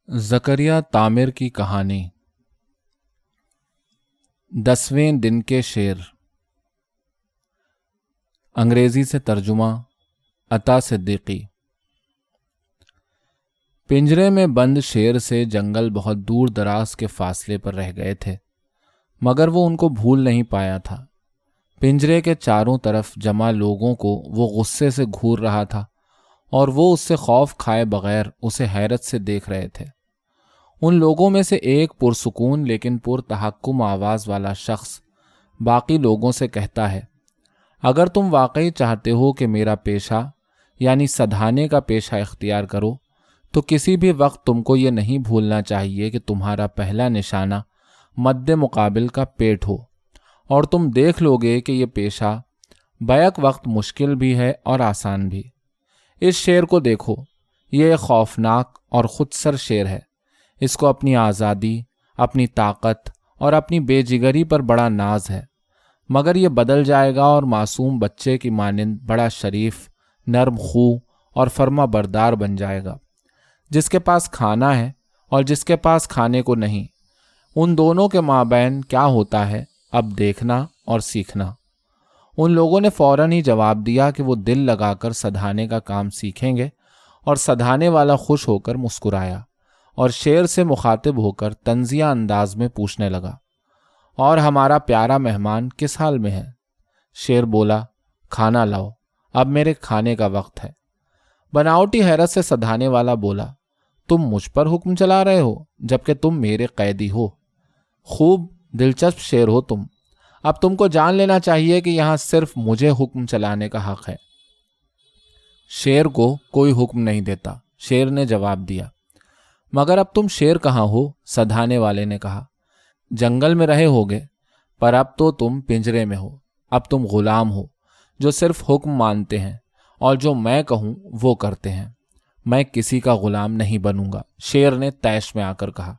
زکریا تامر کی کہانی 10ویں دن کے شیر۔ انگریزی سے ترجمہ عطا صدیقی۔ پنجرے میں بند شیر سے جنگل بہت دور دراز کے فاصلے پر رہ گئے تھے، مگر وہ ان کو بھول نہیں پایا تھا۔ پنجرے کے چاروں طرف جمع لوگوں کو وہ غصے سے گھور رہا تھا اور وہ اس سے خوف کھائے بغیر اسے حیرت سے دیکھ رہے تھے۔ ان لوگوں میں سے ایک پرسکون لیکن پرتحکم آواز والا شخص باقی لوگوں سے کہتا ہے، اگر تم واقعی چاہتے ہو کہ میرا پیشہ یعنی سدھانے کا پیشہ اختیار کرو تو کسی بھی وقت تم کو یہ نہیں بھولنا چاہیے کہ تمہارا پہلا نشانہ مد مقابل کا پیٹ ہو، اور تم دیکھ لو گے کہ یہ پیشہ بیک وقت مشکل بھی ہے اور آسان بھی۔ اس شیر کو دیکھو، یہ ایک خوفناک اور خود سر شیر ہے۔ اس کو اپنی آزادی، اپنی طاقت اور اپنی بے جگری پر بڑا ناز ہے، مگر یہ بدل جائے گا اور معصوم بچے کی مانند بڑا شریف، نرم خو اور فرما بردار بن جائے گا۔ جس کے پاس کھانا ہے اور جس کے پاس کھانے کو نہیں، ان دونوں کے مابین کیا ہوتا ہے اب دیکھنا اور سیکھنا۔ ان لوگوں نے فوراً ہی جواب دیا کہ وہ دل لگا کر سدھانے کا کام سیکھیں گے، اور سدھانے والا خوش ہو کر مسکرایا اور شیر سے مخاطب ہو کر طنزیہ انداز میں پوچھنے لگا، اور ہمارا پیارا مہمان کس حال میں ہے؟ شیر بولا، کھانا لاؤ، اب میرے کھانے کا وقت ہے۔ بناوٹی حیرت سے سدھانے والا بولا، تم مجھ پر حکم چلا رہے ہو جبکہ تم میرے قیدی ہو؟ خوب دلچسپ شیر ہو تم، اب تم کو جان لینا چاہیے کہ یہاں صرف مجھے حکم چلانے کا حق ہے۔ شیر کو کوئی حکم نہیں دیتا، شیر نے جواب دیا۔ مگر اب تم شیر کہاں ہو؟ سدھانے والے نے کہا، جنگل میں رہے ہوگے، پر اب تو تم پنجرے میں ہو۔ اب تم غلام ہو جو صرف حکم مانتے ہیں اور جو میں کہوں وہ کرتے ہیں۔ میں کسی کا غلام نہیں بنوں گا، شیر نے طیش میں آ کر کہا۔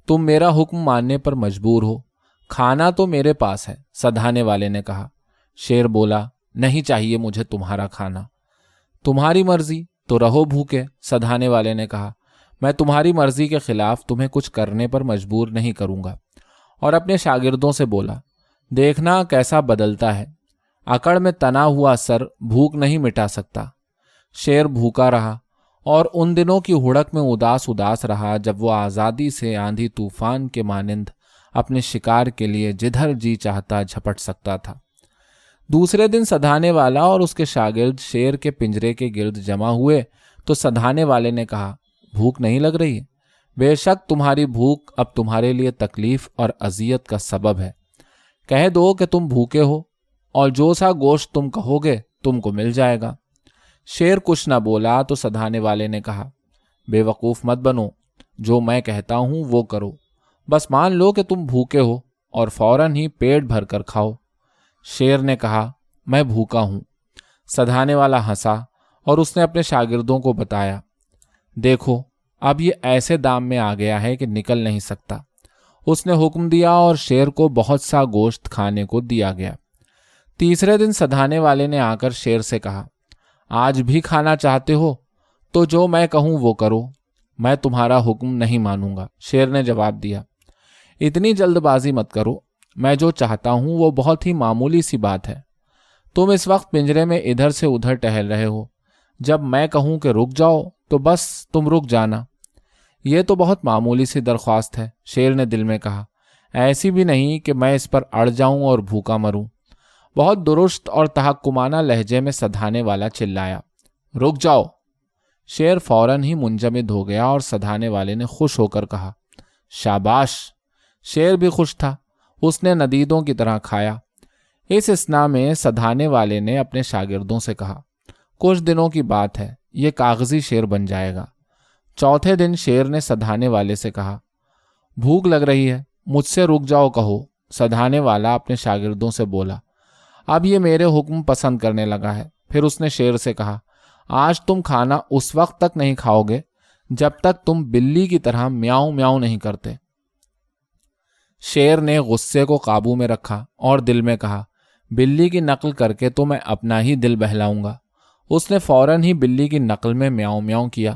تم میرا حکم ماننے پر مجبور ہو، کھانا تو میرے پاس ہے، سدھانے والے نے کہا۔ شیر بولا، نہیں چاہیے مجھے تمہارا کھانا۔ تمہاری مرضی تو رہو بھوکے، سدھانے والے نے کہا۔ میں تمہاری مرضی کے خلاف تمہیں کچھ کرنے پر مجبور نہیں کروں گا۔ اور اپنے شاگردوں سے بولا، دیکھنا کیسا بدلتا ہے، اکڑ میں تنا ہوا سر بھوک نہیں مٹا سکتا۔ شیر بھوکا رہا اور ان دنوں کی ہڑک میں اداس رہا جب وہ آزادی سے آندھی طوفان کے مانند اپنے شکار کے لیے جدھر جی چاہتا جھپٹ سکتا تھا۔ دوسرے دن سدھانے والا اور اس کے شاگرد شیر کے پنجرے کے گرد جمع ہوئے تو سدھانے والے نے کہا، بھوک نہیں لگ رہی؟ بے شک تمہاری بھوک اب تمہارے لیے تکلیف اور اذیت کا سبب ہے۔ کہہ دو کہ تم بھوکے ہو اور جو سا گوشت تم کہو گے تم کو مل جائے گا۔ شیر کچھ نہ بولا تو سدھانے والے نے کہا، بے وقوف مت بنو، جو میں کہتا ہوں وہ کرو، بس مان لو کہ تم بھوکے ہو اور فوراً ہی پیٹ بھر کر کھاؤ۔ شیر نے کہا، میں بھوکا ہوں۔ سدھانے والا ہنسا اور اس نے اپنے شاگردوں کو بتایا، دیکھو اب یہ ایسے دام میں آ گیا ہے کہ نکل نہیں سکتا۔ اس نے حکم دیا اور شیر کو بہت سا گوشت کھانے کو دیا گیا۔ تیسرے دن سدھانے والے نے آ کر شیر سے کہا، آج بھی کھانا چاہتے ہو تو جو میں کہوں وہ کرو، میں تمہارا حکم نہیں مانوں گا۔ شیر نے جواب دیا، اتنی جلد بازی مت کرو، میں جو چاہتا ہوں وہ بہت ہی معمولی سی بات ہے۔ تم اس وقت پنجرے میں ادھر سے ادھر ٹہل رہے ہو، جب میں کہوں کہ رک جاؤ تو بس تم رک جانا۔ یہ تو بہت معمولی سی درخواست ہے، شیر نے دل میں کہا، ایسی بھی نہیں کہ میں اس پر اڑ جاؤں اور بھوکا مروں۔ بہت درست اور تحکمانہ لہجے میں سدھانے والا چلایا، رک جاؤ۔ شیر فوراً ہی منجمد ہو گیا اور سدھانے والے نے خوش ہو کر کہا، شاباش۔ شیر بھی خوش تھا، اس نے ندیدوں کی طرح کھایا۔ اس اثنا میں سدھانے والے نے اپنے شاگردوں سے کہا، کچھ دنوں کی بات ہے، یہ کاغذی شیر بن جائے گا۔ چوتھے دن شیر نے سدھانے والے سے کہا، بھوک لگ رہی ہے، مجھ سے رک جاؤ کہو۔ سدھانے والا اپنے شاگردوں سے بولا، اب یہ میرے حکم پسند کرنے لگا ہے۔ پھر اس نے شیر سے کہا، آج تم کھانا اس وقت تک نہیں کھاؤ گے جب تک تم بلی کی طرح میاؤں میاؤں نہیں کرتے۔ شیر نے غصے کو قابو میں رکھا اور دل میں کہا، بلی کی نقل کر کے تو میں اپنا ہی دل بہلاؤں گا۔ اس نے فوراً ہی بلی کی نقل میں میاؤں میاؤں کیا،